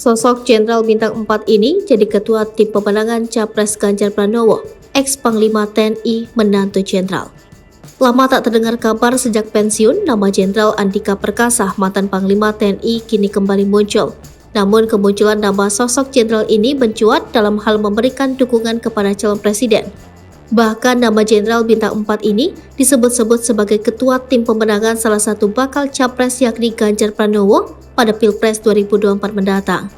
Sosok Jenderal Bintang 4 ini jadi ketua tim pemenangan Capres Ganjar Pranowo, ex-Panglima TNI menantu Jenderal. Lama tak terdengar kabar sejak pensiun, nama Jenderal Andika Perkasa, mantan Panglima TNI, kini kembali muncul. Namun kemunculan nama sosok Jenderal ini mencuat dalam hal memberikan dukungan kepada calon presiden. Bahkan nama Jenderal Bintang 4 ini disebut-sebut sebagai ketua tim pemenangan salah satu bakal capres yakni Ganjar Pranowo pada Pilpres 2024 mendatang.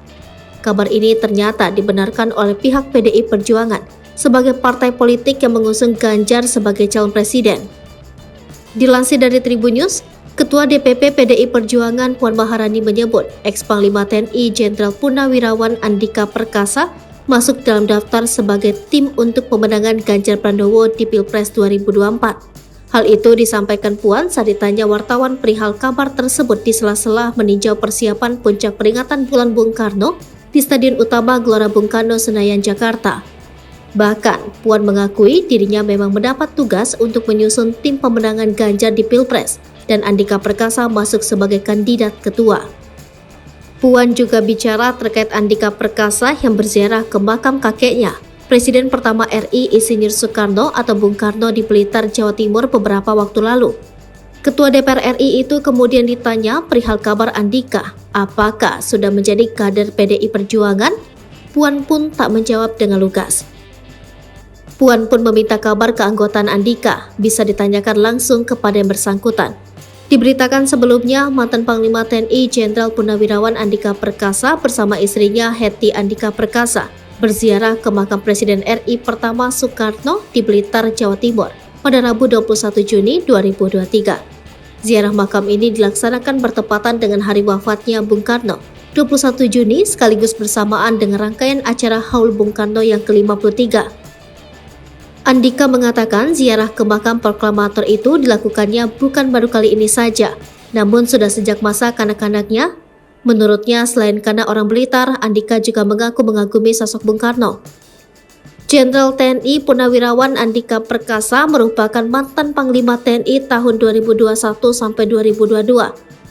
Kabar ini ternyata dibenarkan oleh pihak PDI Perjuangan sebagai partai politik yang mengusung Ganjar sebagai calon presiden. Dilansir dari Tribun News, Ketua DPP PDI Perjuangan Puan Maharani menyebut ex-Panglima TNI Jenderal Purnawirawan Andika Perkasa masuk dalam daftar sebagai tim untuk pemenangan Ganjar Pranowo di Pilpres 2024. Hal itu disampaikan Puan saat ditanya wartawan perihal kabar tersebut di sela-sela meninjau persiapan puncak peringatan Bulan Bung Karno di Stadion Utama Gelora Bung Karno, Senayan, Jakarta. Bahkan, Puan mengakui dirinya memang mendapat tugas untuk menyusun tim pemenangan Ganjar di Pilpres dan Andika Perkasa masuk sebagai kandidat ketua. Puan juga bicara terkait Andika Perkasa yang berziarah ke makam kakeknya, Presiden pertama RI Insinyur Soekarno atau Bung Karno di Blitar, Jawa Timur beberapa waktu lalu. Ketua DPR RI itu kemudian ditanya perihal kabar Andika, apakah sudah menjadi kader PDI Perjuangan? Puan pun tak menjawab dengan lugas. Puan pun meminta kabar keanggotaan Andika bisa ditanyakan langsung kepada yang bersangkutan. Diberitakan sebelumnya, mantan Panglima TNI Jenderal Purnawirawan Andika Perkasa bersama istrinya Hetty Andika Perkasa berziarah ke makam Presiden RI pertama Soekarno di Blitar, Jawa Timur pada Rabu 21 Juni 2023. Ziarah makam ini dilaksanakan bertepatan dengan hari wafatnya Bung Karno, 21 Juni sekaligus bersamaan dengan rangkaian acara Haul Bung Karno yang ke-53. Andika mengatakan ziarah ke makam proklamator itu dilakukannya bukan baru kali ini saja, namun sudah sejak masa kanak-kanaknya. Menurutnya, selain karena orang Blitar, Andika juga mengaku mengagumi sosok Bung Karno. Jenderal TNI Purnawirawan Andika Perkasa merupakan mantan Panglima TNI tahun 2021 sampai 2022.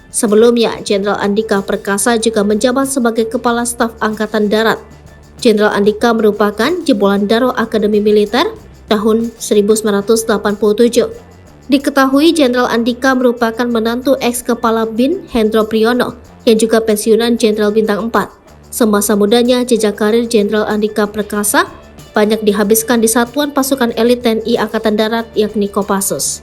Sebelumnya, Jenderal Andika Perkasa juga menjabat sebagai Kepala Staf Angkatan Darat. Jenderal Andika merupakan jebolan Daro Akademi Militer tahun 1987. Diketahui Jenderal Andika merupakan menantu ex-Kepala BIN Hendro Priyono yang juga pensiunan Jenderal Bintang 4. Semasa mudanya, jejak karir Jenderal Andika Perkasa banyak dihabiskan di Satuan Pasukan Elit TNI Angkatan Darat yakni Kopassus.